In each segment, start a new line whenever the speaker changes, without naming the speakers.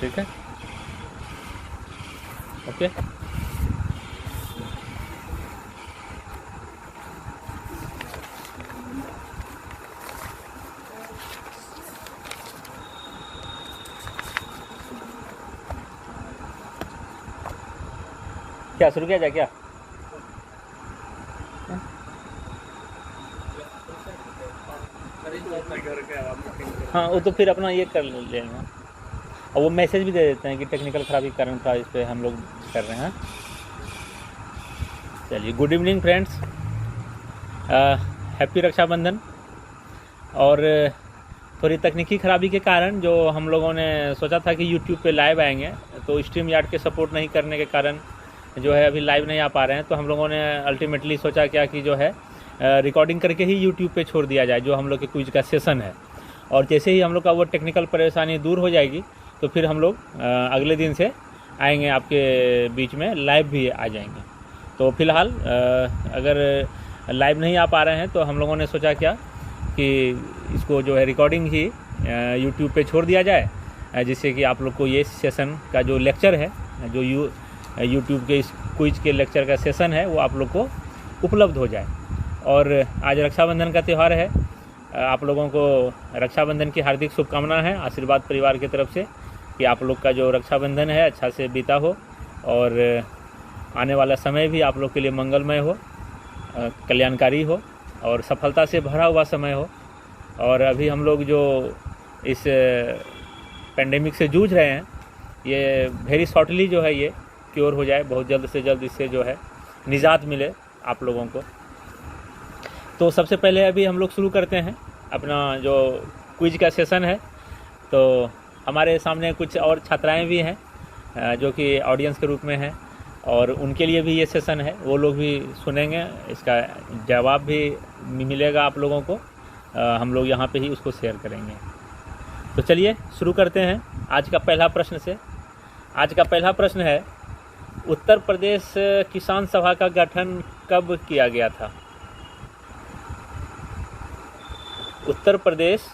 ठीक है, ओके। क्या शुरू किया जाए क्या? हाँ, वो तो फिर अपना ये कर लेना, और वो मैसेज भी दे देते हैं कि टेक्निकल खराबी के कारण था, इस पर हम लोग कर रहे हैं। चलिए, good evening friends, happy Rakshabandhan. और थोड़ी तकनीकी खराबी के कारण जो हम लोगों ने सोचा था कि यूट्यूब पे लाइव आएंगे, तो स्ट्रीम यार्ड के सपोर्ट नहीं करने के कारण जो है अभी लाइव नहीं आ पा रहे हैं। तो हम लोगों ने अल्टीमेटली सोचा क्या कि जो है रिकॉर्डिंग करके ही यूट्यूब पे छोड़ दिया जाए जो हम लोग के क्विज का सेशन है। और जैसे ही हम लोग का वो टेक्निकल परेशानी दूर हो जाएगी तो फिर हम लोग अगले दिन से आएंगे, आपके बीच में लाइव भी आ जाएंगे। तो फिलहाल अगर लाइव नहीं आ पा रहे हैं तो हम लोगों ने सोचा क्या कि इसको जो है रिकॉर्डिंग ही यूट्यूब पे छोड़ दिया जाए, जिससे कि आप लोग को ये सेशन का जो लेक्चर है, जो यूट्यूब के इस क्विज के लेक्चर का सेशन है, वो आप लोग को उपलब्ध हो जाए। और आज रक्षाबंधन का त्यौहार है, आप लोगों को रक्षाबंधन की हार्दिक शुभकामनाएं हैं आशीर्वाद परिवार की तरफ से कि आप लोग का जो रक्षाबंधन है अच्छा से बीता हो और आने वाला समय भी आप लोग के लिए मंगलमय हो, कल्याणकारी हो और सफलता से भरा हुआ समय हो। और अभी हम लोग जो इस पेंडेमिक से जूझ रहे हैं, ये वेरी शॉर्टली जो है ये क्योर हो जाए, बहुत जल्द से जल्द इससे जो है निजात मिले आप लोगों को। तो सबसे पहले अभी हम लोग शुरू करते हैं अपना जो क्विज का सेशन है। तो हमारे सामने कुछ और छात्राएं भी हैं जो कि ऑडियंस के रूप में हैं, और उनके लिए भी ये सेशन है, वो लोग भी सुनेंगे, इसका जवाब भी मिलेगा आप लोगों को, हम लोग यहाँ पे ही उसको शेयर करेंगे। तो चलिए शुरू करते हैं आज का पहला प्रश्न से। आज का पहला प्रश्न है, उत्तर प्रदेश किसान सभा का गठन कब किया गया था? उत्तर प्रदेश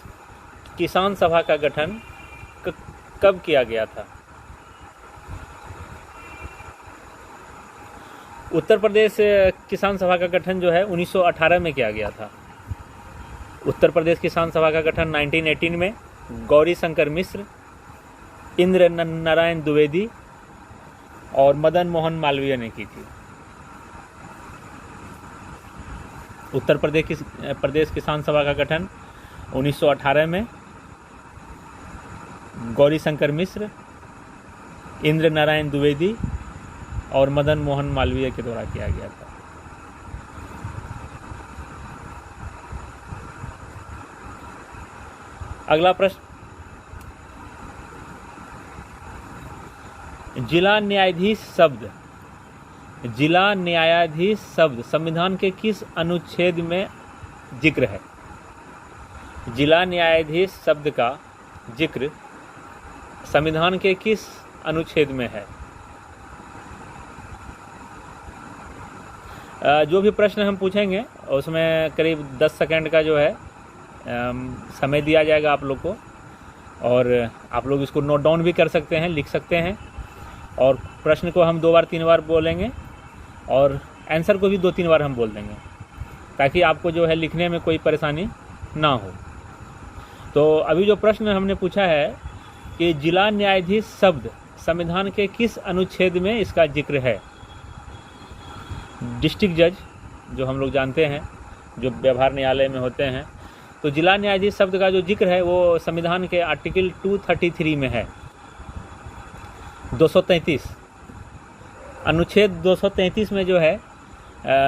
किसान सभा का गठन कब किया गया था? उत्तर प्रदेश किसान सभा का गठन जो है 1918 में किया गया था। उत्तर प्रदेश किसान सभा का गठन 1918 में गौरी शंकर मिश्र, इंद्र नारायण द्विवेदी और मदन मोहन मालवीय ने की थी। उत्तर प्रदेश किसान सभा का गठन 1918 में गौरी शंकर मिश्र, इंद्र नारायण द्विवेदी और मदन मोहन मालवीय के द्वारा किया गया था। अगला प्रश्न, जिला न्यायाधीश शब्द संविधान के किस अनुच्छेद में जिक्र है? जिला न्यायाधीश शब्द का जिक्र संविधान के किस अनुच्छेद में है? जो भी प्रश्न हम पूछेंगे उसमें करीब 10 सेकंड का जो है समय दिया जाएगा आप लोग को, और आप लोग इसको नोट डाउन भी कर सकते हैं, लिख सकते हैं। और प्रश्न को हम 2 बार 3 बार बोलेंगे और आंसर को भी 2-3 बार हम बोल देंगे, ताकि आपको जो है लिखने में कोई परेशानी ना हो। तो अभी जो प्रश्न हमने पूछा है कि जिला न्यायाधीश शब्द संविधान के किस अनुच्छेद में इसका जिक्र है? डिस्ट्रिक्ट जज जो हम लोग जानते हैं, जो व्यवहार न्यायालय में होते हैं, तो जिला न्यायाधीश शब्द का जो जिक्र है वो संविधान के आर्टिकल 233 में है। 233 अनुच्छेद 233 में जो है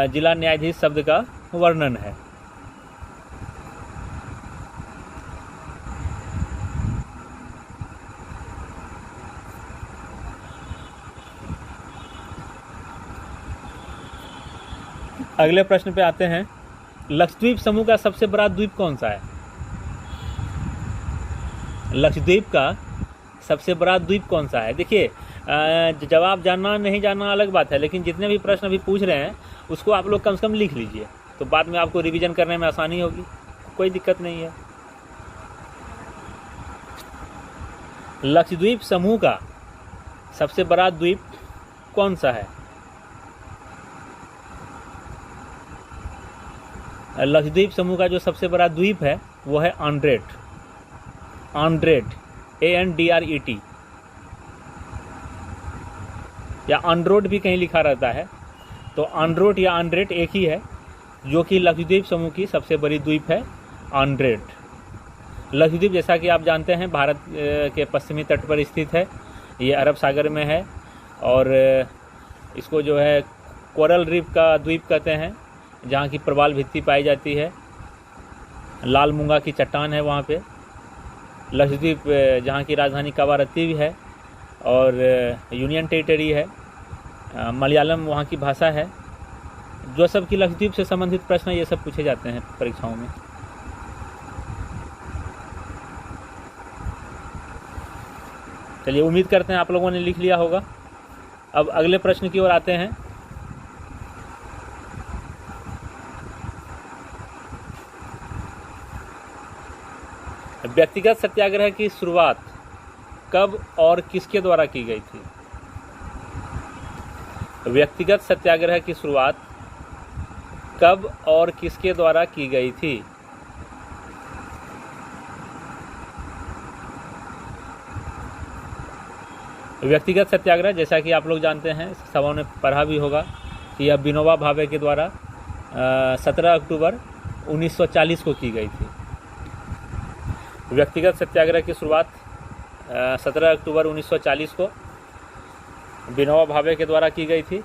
जिला न्यायाधीश शब्द का वर्णन है। अगले प्रश्न पे आते हैं, लक्षद्वीप समूह का सबसे बड़ा द्वीप कौन सा है? लक्षद्वीप का सबसे बड़ा द्वीप कौन सा है? देखिए, जवाब जानना नहीं जानना अलग बात है, लेकिन जितने भी प्रश्न अभी पूछ रहे हैं उसको आप लोग कम से कम लिख लीजिए, तो बाद में आपको रिवीजन करने में आसानी होगी, कोई दिक्कत नहीं है। लक्षद्वीप समूह का सबसे बड़ा द्वीप कौन सा है? लक्षद्वीप समूह का जो सबसे बड़ा द्वीप है वो है आंड्रेट। आंड्रेट, ANDRET, या आंड्रोट भी कहीं लिखा रहता है, तो आंड्रोट या आंड्रेट एक ही है, जो कि लक्षद्वीप समूह की सबसे बड़ी द्वीप है, आंड्रेट। लक्षद्वीप जैसा कि आप जानते हैं भारत के पश्चिमी तट पर स्थित है, ये अरब सागर में है, और इसको जो है कोरल रीफ का द्वीप कहते हैं, जहाँ की प्रवाल भित्ति पाई जाती है, लाल मूंगा की चट्टान है वहाँ पे। लक्षद्वीप जहाँ की राजधानी कवारत्ती भी है, और यूनियन टेरिटरी है, मलयालम वहाँ की भाषा है। जो सब की लक्षद्वीप से संबंधित प्रश्न ये सब पूछे जाते हैं परीक्षाओं में। चलिए, उम्मीद करते हैं आप लोगों ने लिख लिया होगा। अब अगले प्रश्न की ओर आते हैं। व्यक्तिगत सत्याग्रह की शुरुआत कब और किसके द्वारा की गई थी? व्यक्तिगत सत्याग्रह की शुरुआत कब और किसके द्वारा की गई थी? व्यक्तिगत सत्याग्रह, जैसा कि आप लोग जानते हैं, सबों ने पढ़ा भी होगा कि यह विनोबा भावे के द्वारा 17 अक्टूबर 1940 को की गई थी। व्यक्तिगत सत्याग्रह की शुरुआत 17 अक्टूबर 1940 को विनोबा भावे के द्वारा की गई थी,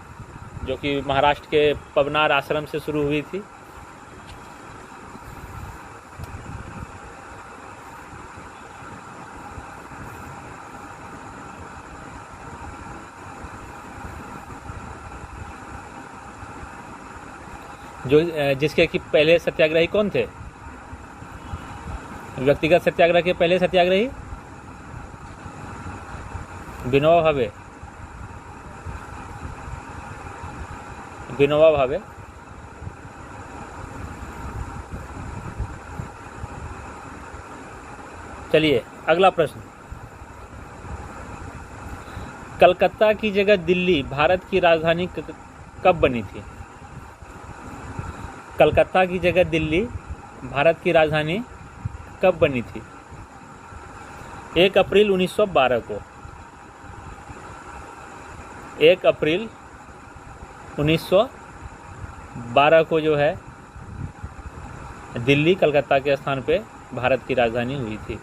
जो कि महाराष्ट्र के पवनार आश्रम से शुरू हुई थी। जिसके कि पहले सत्याग्रही कौन थे? व्यक्तिगत सत्याग्रह के पहले सत्याग्रही विनोबा भावे। विनोबा भावे। चलिए, अगला प्रश्न। कलकत्ता की जगह दिल्ली भारत की राजधानी कब बनी थी? कलकत्ता की जगह दिल्ली भारत की राजधानी कब बनी थी? 1 अप्रैल 1912 को। 1 अप्रैल 1912 को जो है दिल्ली कलकत्ता के स्थान पे भारत की राजधानी हुई थी।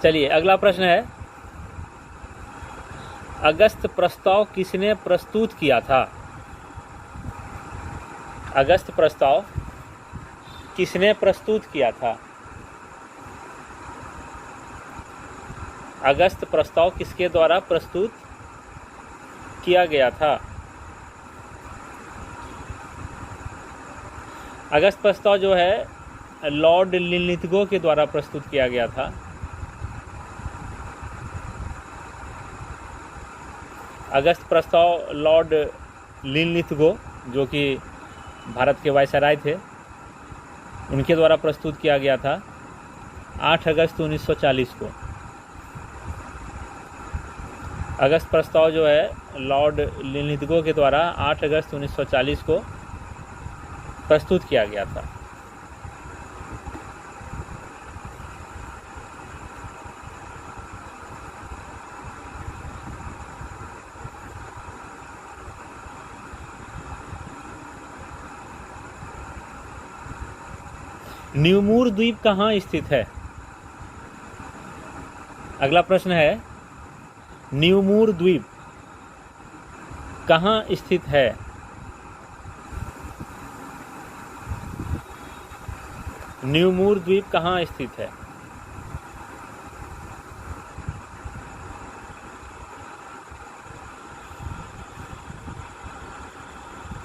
चलिए, अगला प्रश्न है, अगस्त प्रस्ताव किसने प्रस्तुत किया था? अगस्त प्रस्ताव किसने प्रस्तुत किया था? अगस्त प्रस्ताव किसके द्वारा प्रस्तुत किया गया था? अगस्त प्रस्ताव जो है लॉर्ड लिनलिथगो के द्वारा प्रस्तुत किया गया था। अगस्त प्रस्ताव लॉर्ड लिनलिथगो, जो कि भारत के वायसराय थे, उनके द्वारा प्रस्तुत किया गया था 8 अगस्त 1940 को। अगस्त प्रस्ताव जो है लॉर्ड लिनलिथगो के द्वारा 8 अगस्त 1940 को प्रस्तुत किया गया था। न्यूमूर द्वीप कहाँ स्थित है? अगला प्रश्न है, न्यूमूर द्वीप कहाँ स्थित है? न्यूमूर द्वीप कहाँ स्थित है?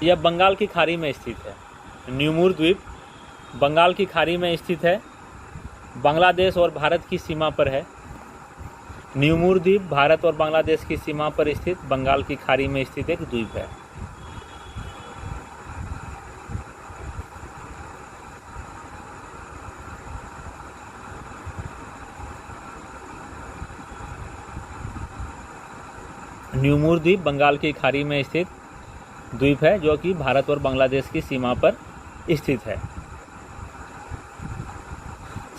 यह बंगाल की खाड़ी में स्थित है। न्यूमूर द्वीप बंगाल की खाड़ी में स्थित है, बांग्लादेश और भारत की सीमा पर है। न्यूमूर द्वीप भारत और बांग्लादेश की सीमा पर स्थित बंगाल की खाड़ी में स्थित एक द्वीप है। न्यूमूर द्वीप बंगाल की खाड़ी में स्थित द्वीप है जो कि भारत और बांग्लादेश की सीमा पर स्थित है।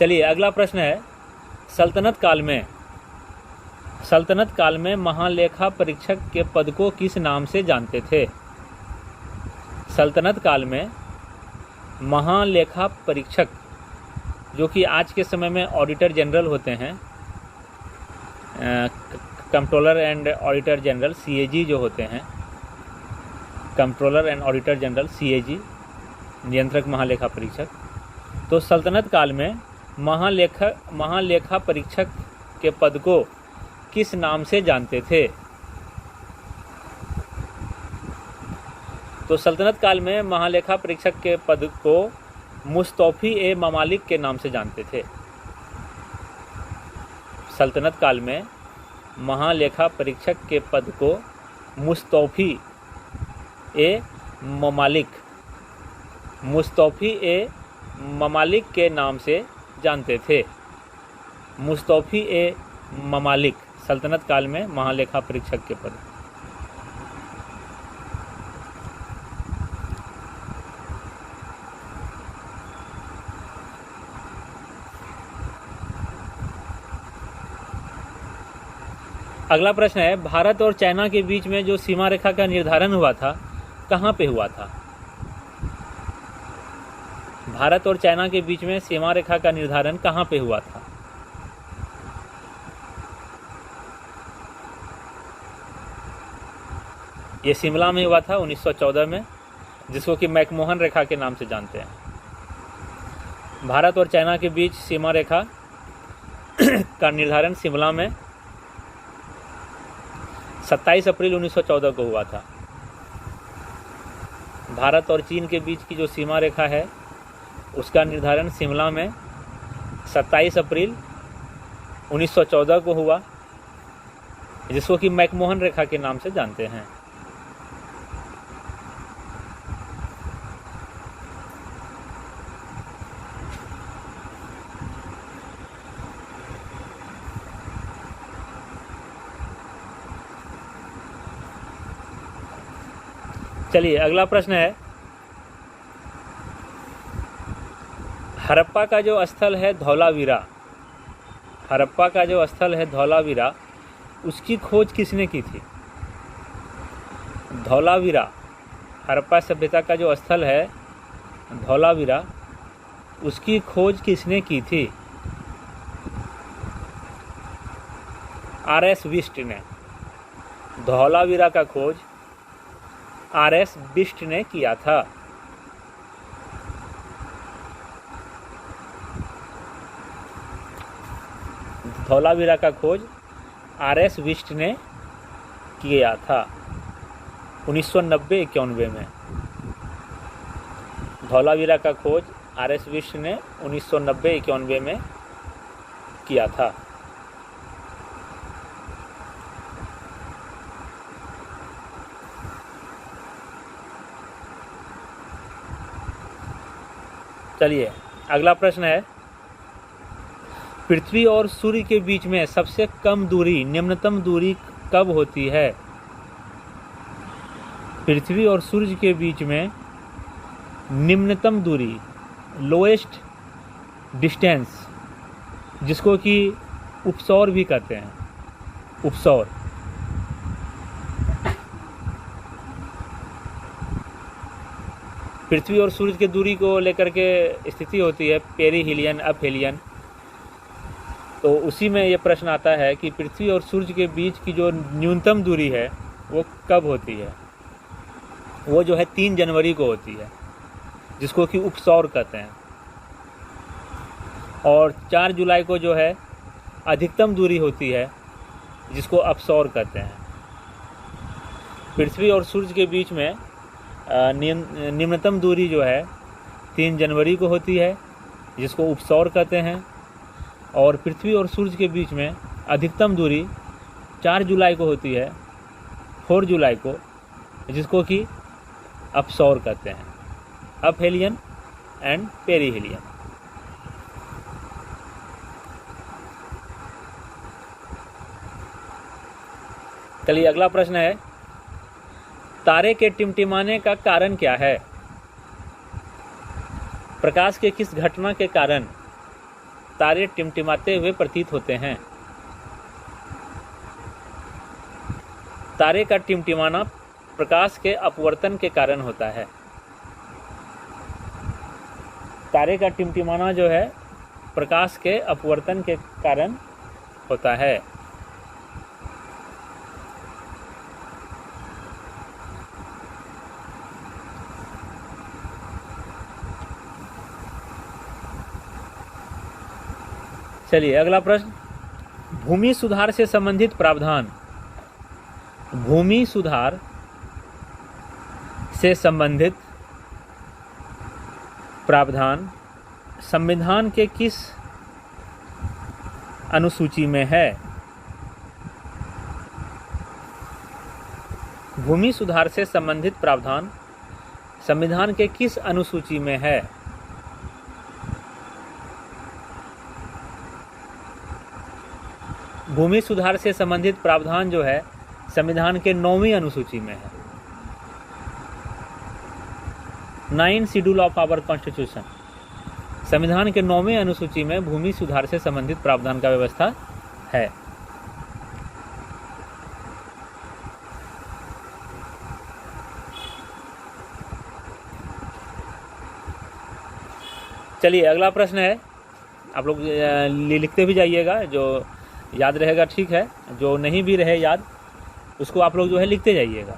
चलिए अगला प्रश्न है, सल्तनत काल में महालेखा परीक्षक के पद को किस नाम से जानते थे? सल्तनत काल में महालेखा परीक्षक, जो कि आज के समय में ऑडिटर जनरल होते हैं, controller and auditor general CAG जो होते हैं, controller and auditor general CAG, नियंत्रक महालेखा परीक्षक। तो सल्तनत काल में महालेखा परीक्षक के पद को किस नाम से जानते थे? तो सल्तनत काल में महालेखा परीक्षक के पद को मुस्तौफी-ए-ममालिक के नाम से जानते थे। सल्तनत काल में महालेखा परीक्षक के पद को मुस्तौफी-ए-ममालिक के नाम से जानते थे। मुस्तौफी-ए-ममालिक सल्तनत काल में महालेखा परीक्षक के पद। अगला प्रश्न है, भारत और चाइना के बीच में जो सीमा रेखा का निर्धारण हुआ था, कहाँ पे हुआ था? भारत और चाइना के बीच में सीमा रेखा का निर्धारण कहाँ पे हुआ था? ये शिमला में हुआ था 1914 में, जिसको कि मैकमोहन रेखा के नाम से जानते हैं। भारत और चाइना के बीच सीमा रेखा का निर्धारण शिमला में 27 अप्रैल 1914 को हुआ था। भारत और चीन के बीच की जो सीमा रेखा है उसका निर्धारण शिमला में 27 अप्रैल 1914 को हुआ, जिसको कि मैकमोहन रेखा के नाम से जानते हैं। चलिए अगला प्रश्न है, हड़प्पा का जो स्थल है धौलावीरा, उसकी खोज किसने की थी? धौलावीरा, हड़प्पा सभ्यता का जो स्थल है धौलावीरा, उसकी खोज किसने की थी? RS बिष्ट ने। धौलावीरा का खोज RS बिष्ट ने किया था। धौलावीरा का खोज RS बिष्ट ने किया था 1990-91 में। धौलावीरा का खोज RS बिष्ट ने 1990-91 में किया था। चलिए अगला प्रश्न है, पृथ्वी और सूर्य के बीच में सबसे कम दूरी, निम्नतम दूरी कब होती है? पृथ्वी और सूर्य के बीच में निम्नतम दूरी, लोएस्ट डिस्टेंस, जिसको कि उपसौर भी कहते हैं, उपसौर। पृथ्वी और सूर्य की दूरी को लेकर के स्थिति होती है पेरीहिलियन, अपहेलियन। तो उसी में ये प्रश्न आता है कि पृथ्वी और सूर्य के बीच की जो न्यूनतम दूरी है वो कब होती है? वो जो है 3 जनवरी को होती है, जिसको कि उपसौर कहते हैं। और 4 जुलाई को जो है अधिकतम दूरी होती है, जिसको अपसौर कहते हैं। पृथ्वी और सूर्य के बीच में निम्नतम दूरी जो है 3 जनवरी को होती है, जिसको उपसौर कहते हैं। और पृथ्वी और सूर्य के बीच में अधिकतम दूरी 4 जुलाई को होती है, 4 जुलाई को, जिसको कि अपसौर कहते हैं, अपहेलियन एंड पेरीहेलियन। चलिए अगला प्रश्न है, तारे के टिमटिमाने का कारण क्या है? प्रकाश के किस घटना के कारण तारे टिमटिमाते हुए प्रतीत होते हैं? तारे का टिमटिमाना प्रकाश के अपवर्तन के कारण होता है। तारे का टिमटिमाना जो है प्रकाश के अपवर्तन के कारण होता है। चलिए अगला प्रश्न, भूमि सुधार से संबंधित प्रावधान। भूमि सुधार से संबंधित प्रावधान संविधान के किस अनुसूची में है? भूमि सुधार से संबंधित प्रावधान संविधान के किस अनुसूची में है? भूमि सुधार से संबंधित प्रावधान जो है संविधान के 9वीं अनुसूची में है। 9 शेड्यूल ऑफ आवर कॉन्स्टिट्यूशन, संविधान के 9वें अनुसूची में भूमि सुधार से संबंधित प्रावधान का व्यवस्था है। चलिए अगला प्रश्न है, आप लोग लिखते भी जाइएगा, जो याद रहेगा ठीक है, जो नहीं भी रहे याद उसको आप लोग जो है लिखते जाइएगा।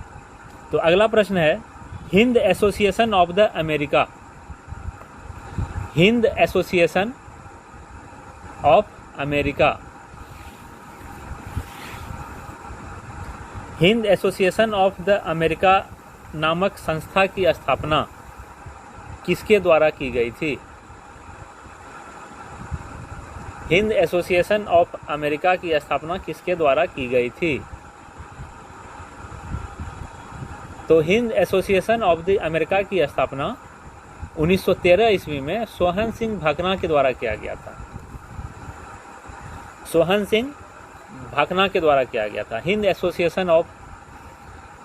तो अगला प्रश्न है, Hind association of the America. Hind association of America, Hind association of the America नामक संस्था की स्थापना किसके द्वारा की गई थी? हिंद एसोसिएशन ऑफ अमेरिका की स्थापना किसके द्वारा की गई थी? तो Hind association of the America की स्थापना 1913 ईस्वी में सोहन सिंह भाकना के द्वारा किया गया था। सोहन सिंह भाकना के द्वारा किया गया था। हिंद एसोसिएशन ऑफ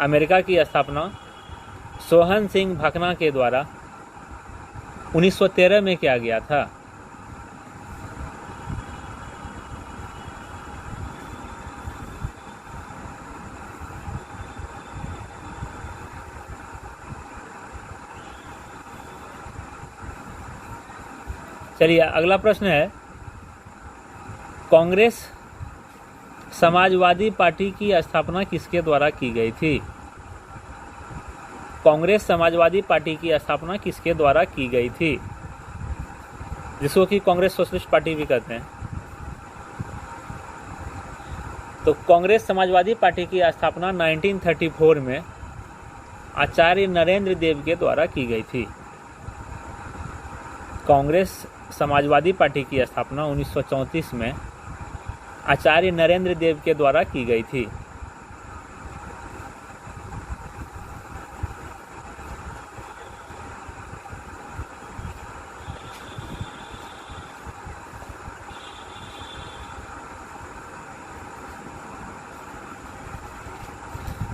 अमेरिका की स्थापना सोहन सिंह भाकना के द्वारा 1913 में किया गया था। चलिए अगला प्रश्न है, कांग्रेस समाजवादी पार्टी की स्थापना किसके द्वारा की गई थी? कांग्रेस समाजवादी पार्टी की स्थापना किसके द्वारा की गई थी, जिसको कि कांग्रेस सोशलिस्ट पार्टी भी कहते हैं? तो कांग्रेस समाजवादी पार्टी की स्थापना 1934 में आचार्य नरेंद्र देव के द्वारा की गई थी। कांग्रेस समाजवादी पार्टी की स्थापना 1934 में आचार्य नरेंद्र देव के द्वारा की गई थी।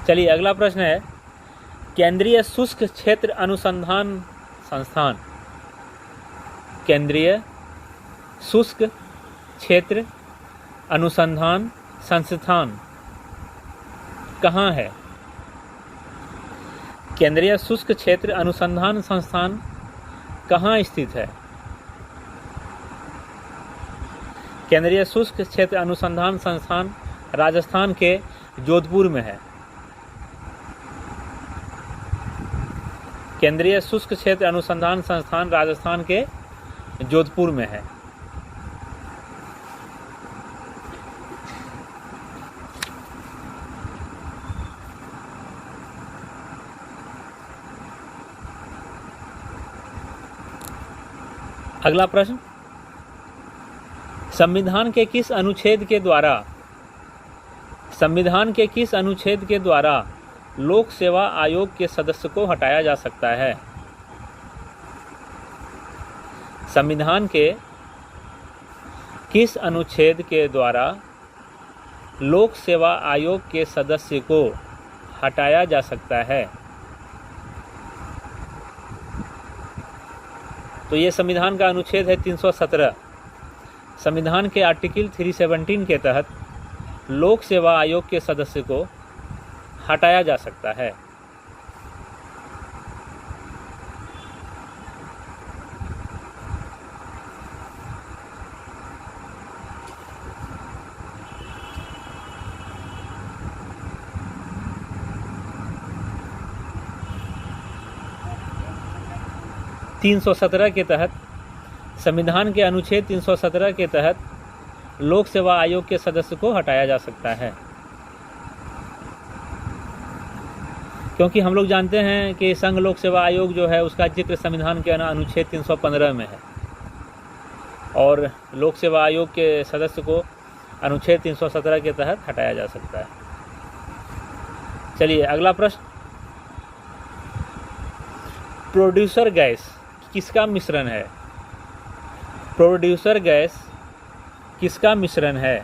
चलिए अगला प्रश्न है, केंद्रीय शुष्क क्षेत्र अनुसंधान संस्थान। केंद्रीय शुष्क क्षेत्र अनुसंधान संस्थान कहाँ है? केंद्रीय शुष्क क्षेत्र अनुसंधान संस्थान कहाँ स्थित है? केंद्रीय शुष्क क्षेत्र अनुसंधान संस्थान राजस्थान के जोधपुर में है। केंद्रीय शुष्क क्षेत्र अनुसंधान संस्थान राजस्थान के जोधपुर में है। अगला प्रश्न, संविधान के किस अनुच्छेद के द्वारा संविधान के किस अनुच्छेद के द्वारा लोक सेवा आयोग के सदस्य को हटाया जा सकता है? संविधान के किस अनुच्छेद के द्वारा लोक सेवा आयोग के सदस्य को हटाया जा सकता है? तो ये संविधान का अनुच्छेद है 317। संविधान के आर्टिकल 317 के तहत लोक सेवा आयोग के सदस्य को हटाया जा सकता है। तीन सौ 317 के तहत संविधान के अनुच्छेद 317 के तहत लोक सेवा आयोग के सदस्य को हटाया जा सकता है, क्योंकि हम लोग जानते हैं कि संघ लोक सेवा आयोग जो है उसका जिक्र संविधान के अनुच्छेद 315 में है और लोक सेवा आयोग के सदस्य को अनुच्छेद 317 के तहत हटाया जा सकता है। चलिए अगला प्रश्न, प्रोड्यूसर गैस किसका मिश्रण है? प्रोड्यूसर गैस किसका मिश्रण है?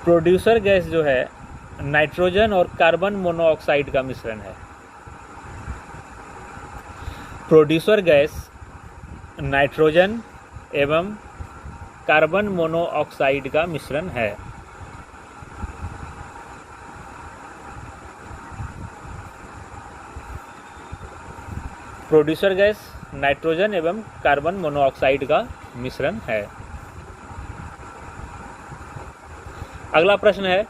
प्रोड्यूसर गैस जो है नाइट्रोजन और कार्बन मोनोऑक्साइड का मिश्रण है। प्रोड्यूसर गैस नाइट्रोजन एवं कार्बन मोनोऑक्साइड का मिश्रण है। प्रोड्यूसर गैस नाइट्रोजन एवं कार्बन मोनोऑक्साइड का मिश्रण है। अगला प्रश्न है,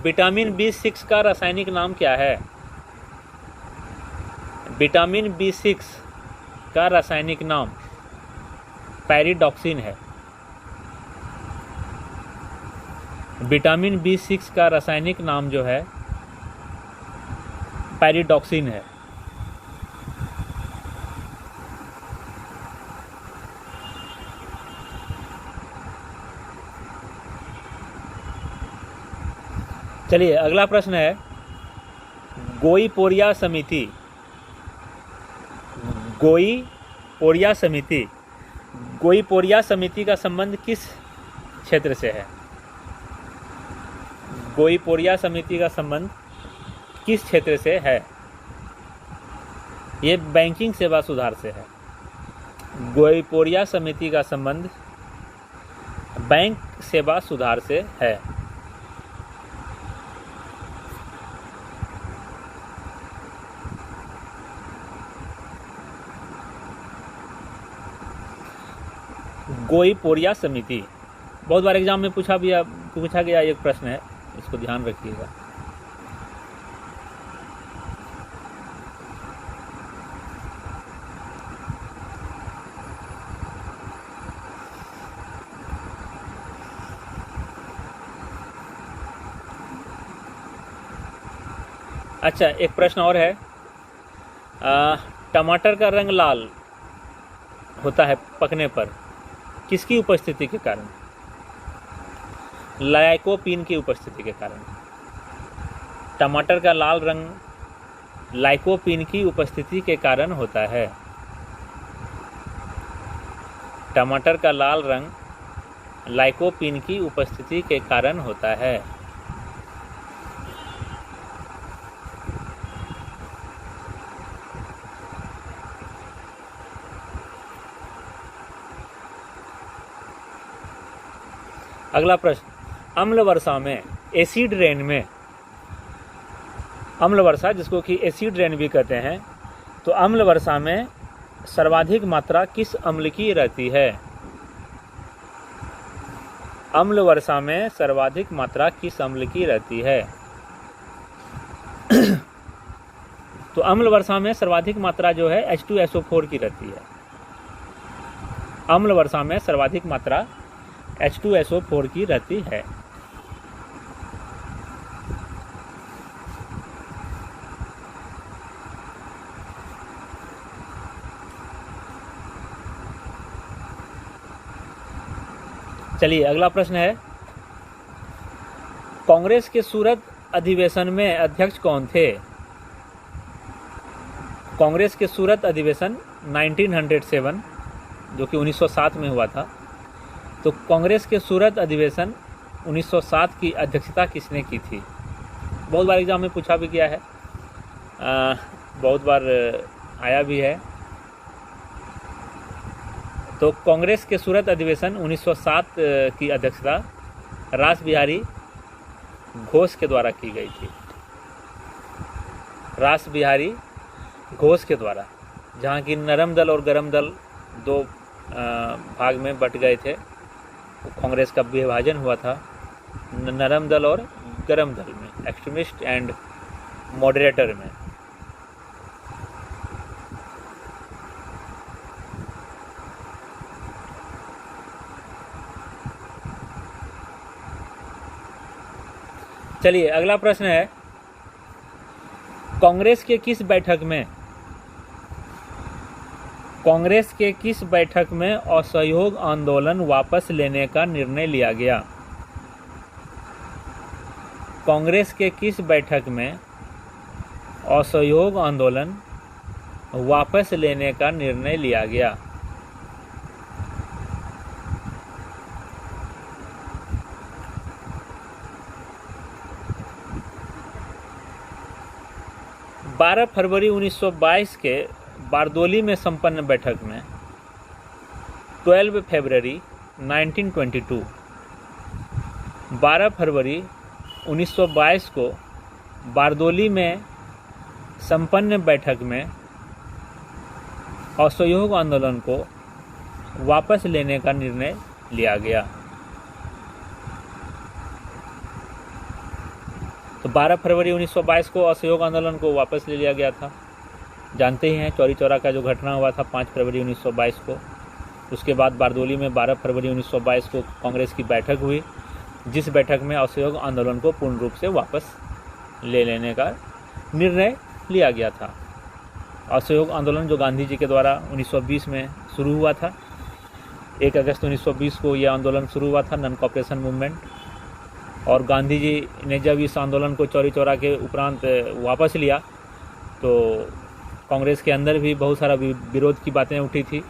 विटामिन B6 का रासायनिक नाम क्या है? विटामिन B6 का रासायनिक नाम पैरिडॉक्सिन है। विटामिन B6 का रासायनिक नाम जो है पैरिडॉक्सिन है। चलिए अगला प्रश्न है, गोईपोरिया समिति का संबंध किस क्षेत्र से है? गोईपोरिया समिति का संबंध किस क्षेत्र से है? ये बैंकिंग सेवा सुधार से है। गोईपोरिया समिति का संबंध बैंक सेवा सुधार से है। गोईपोरिया समिति बहुत बार एग्जाम में पूछा गया एक प्रश्न है, इसको ध्यान रखिएगा। अच्छा, एक प्रश्न और है, टमाटर का रंग लाल होता है पकने पर किसकी उपस्थिति के कारण? लाइकोपीन की उपस्थिति के कारण। टमाटर का लाल रंग लाइकोपीन की उपस्थिति के कारण होता है। टमाटर का लाल रंग लाइकोपीन की उपस्थिति के कारण होता है। अगला प्रश्न, अम्ल वर्षा में एसिड रेन में, अम्ल वर्षा जिसको कि एसिड रेन भी कहते हैं, तो अम्ल वर्षा में सर्वाधिक मात्रा किस अम्ल की रहती है? अम्ल वर्षा में सर्वाधिक मात्रा किस अम्ल की रहती है? तो अम्ल वर्षा में सर्वाधिक मात्रा जो है H2SO4 की रहती है। अम्ल वर्षा में सर्वाधिक मात्रा H2SO4 की रहती है। चलिए अगला प्रश्न है, कांग्रेस के सूरत अधिवेशन में अध्यक्ष कौन थे? कांग्रेस के सूरत अधिवेशन 1907 जो कि 1907 में हुआ था, तो कांग्रेस के सूरत अधिवेशन 1907 की अध्यक्षता किसने की थी? बहुत बार एग्जाम में पूछा भी गया है, बहुत बार आया भी है। तो कांग्रेस के सूरत अधिवेशन 1907 की अध्यक्षता रास बिहारी घोष के द्वारा की गई थी। रास बिहारी घोष के द्वारा, जहाँ की नरम दल और गरम दल दो भाग में बट गए थे। कांग्रेस का विभाजन हुआ था नरम दल और गरम दल में, एक्सट्रीमिस्ट एंड मॉडरेटर में। चलिए अगला प्रश्न है, कांग्रेस के किस बैठक में असहयोग आंदोलन वापस लेने का निर्णय लिया गया? कांग्रेस के किस बैठक में असहयोग आंदोलन वापस लेने का निर्णय लिया गया? बारह फरवरी 1922 के बारदोली में संपन्न बैठक में 12 फरवरी 1922 12 फरवरी 1922 को बारदोली में संपन्न बैठक में असहयोग आंदोलन को वापस लेने का निर्णय लिया गया। तो 12 फरवरी 1922 को असहयोग आंदोलन को वापस ले लिया गया था। जानते ही हैं चौरी चौरा का जो घटना हुआ था 5 फरवरी 1922 को। उसके बाद बारदोली में 12 फरवरी 1922 को कांग्रेस की बैठक हुई, जिस बैठक में असहयोग आंदोलन को पूर्ण रूप से वापस ले लेने का निर्णय लिया गया था। असहयोग आंदोलन जो गांधी जी के द्वारा 1920 में शुरू हुआ था, 1 अगस्त 1920 को यह आंदोलन शुरू हुआ था, नॉन कॉपरेशन मूवमेंट। और गांधी जी ने जब इस आंदोलन को चौरी चौरा के उपरांत वापस लिया तो कांग्रेस के अंदर भी बहुत सारा विरोध की बातें उठी थी।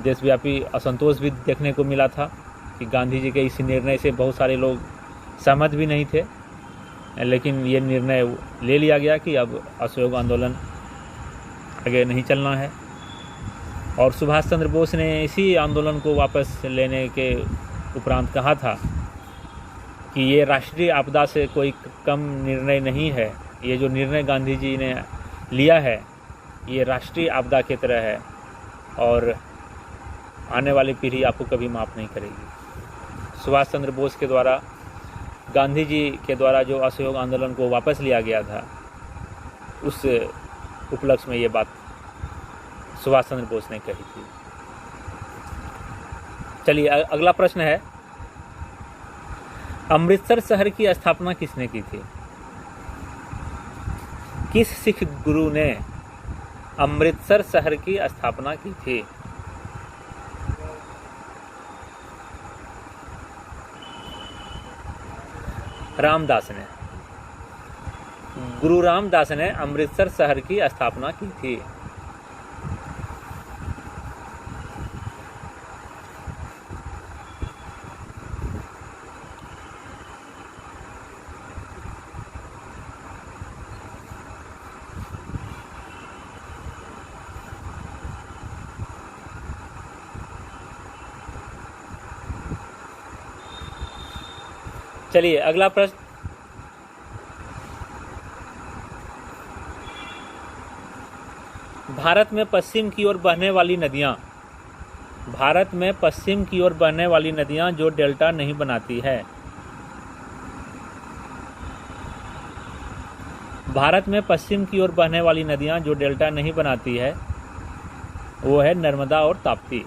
देशव्यापी असंतोष भी देखने को मिला था कि गांधी जी के इस निर्णय से बहुत सारे लोग सहमत भी नहीं थे, लेकिन ये निर्णय ले लिया गया कि अब असहयोग आंदोलन आगे नहीं चलना है। और सुभाष चंद्र बोस ने इसी आंदोलन को वापस लेने के उपरांत कहा था कि ये राष्ट्रीय आपदा से कोई कम निर्णय नहीं है, ये जो निर्णय गांधी जी ने लिया है ये राष्ट्रीय आपदा की तरह है और आने वाली पीढ़ी आपको कभी माफ़ नहीं करेगी। सुभाष चंद्र बोस के द्वारा, गांधी जी के द्वारा जो असहयोग आंदोलन को वापस लिया गया था, उस उपलक्ष्य में ये बात सुभाष चंद्र बोस ने कही थी। चलिए अगला प्रश्न है, अमृतसर शहर की स्थापना किसने की थी? किस सिख गुरु ने अमृतसर शहर की स्थापना की थी? रामदास ने। गुरु रामदास ने अमृतसर शहर की स्थापना की थी। चलिए अगला प्रश्न, भारत में पश्चिम की ओर बहने वाली नदियां, भारत में पश्चिम की ओर बहने वाली नदियां जो डेल्टा नहीं बनाती है, भारत में पश्चिम की ओर बहने वाली नदियां जो डेल्टा नहीं बनाती है वो है नर्मदा और ताप्ती।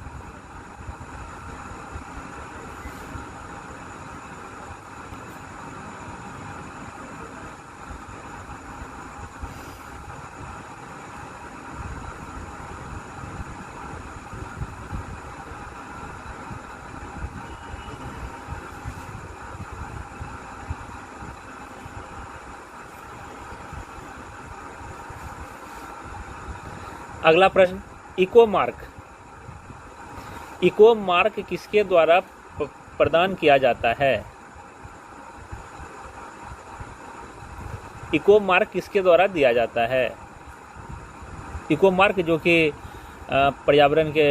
अगला प्रश्न, इको मार्क। इको मार्क किसके द्वारा प्रदान किया जाता है? इको मार्क किसके द्वारा दिया जाता है? इको मार्क जो कि पर्यावरण के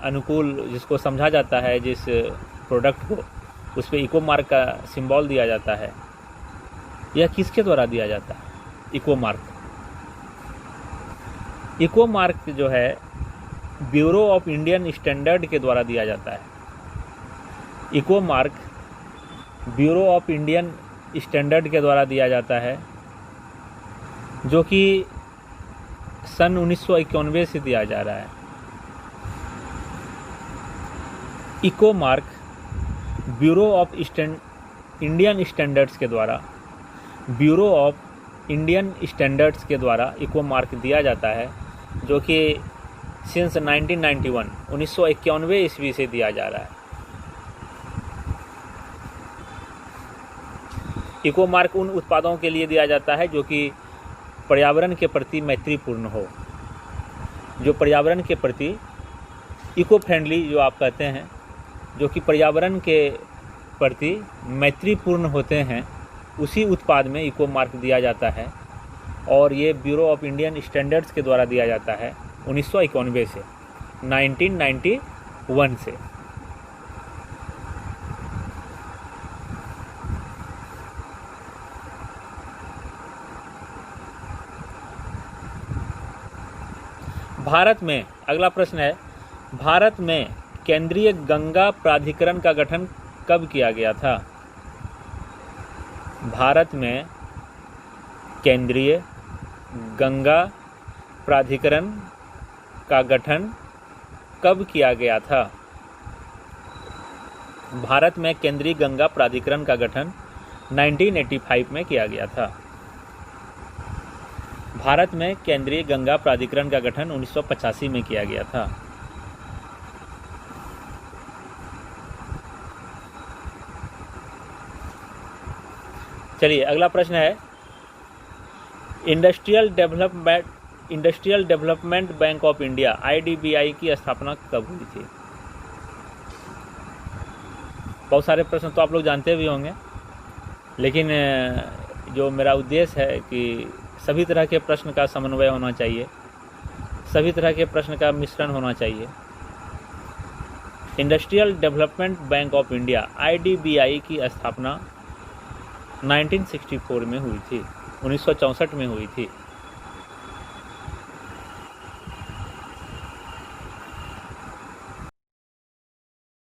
अनुकूल जिसको समझा जाता है, जिस प्रोडक्ट को, उस पर इको मार्क का सिंबल दिया जाता है, यह किसके द्वारा दिया जाता है? Eco mark. इको मार्क जो है ब्यूरो ऑफ इंडियन स्टैंडर्ड के द्वारा दिया जाता है। Eco mark bureau of Indian standard के द्वारा दिया जाता है, जो कि सन 1991 से दिया जा रहा है। Eco mark bureau of Indian standards के द्वारा, ब्यूरो ऑफ इंडियन स्टैंडर्ड्स के द्वारा इको मार्क दिया जाता है, जो कि सिंस 1991 ईस्वी से दिया जा रहा है। इको मार्क उन उत्पादों के लिए दिया जाता है जो कि पर्यावरण के प्रति मैत्रीपूर्ण हो, जो पर्यावरण के प्रति इको फ्रेंडली जो आप कहते हैं, जो कि पर्यावरण के प्रति मैत्रीपूर्ण होते हैं, उसी उत्पाद में इको मार्क दिया जाता है। और ये ब्यूरो ऑफ इंडियन स्टैंडर्ड्स के द्वारा दिया जाता है 1991 से, 1991 से। भारत में, अगला प्रश्न है, भारत में केंद्रीय गंगा प्राधिकरण का गठन कब किया गया था? भारत में केंद्रीय गंगा प्राधिकरण का गठन कब किया गया था? भारत में केंद्रीय गंगा प्राधिकरण का गठन 1985 में किया गया था। भारत में केंद्रीय गंगा प्राधिकरण का गठन 1985 में किया गया था। चलिए अगला प्रश्न है, industrial development bank of India IDBI की स्थापना कब हुई थी? बहुत सारे प्रश्न तो आप लोग जानते भी होंगे, लेकिन जो मेरा उद्देश्य है कि सभी तरह के प्रश्न का समन्वय होना चाहिए, सभी तरह के प्रश्न का मिश्रण होना चाहिए। Industrial development bank of India IDBI की स्थापना 1964 में हुई थी, 1964 में हुई थी।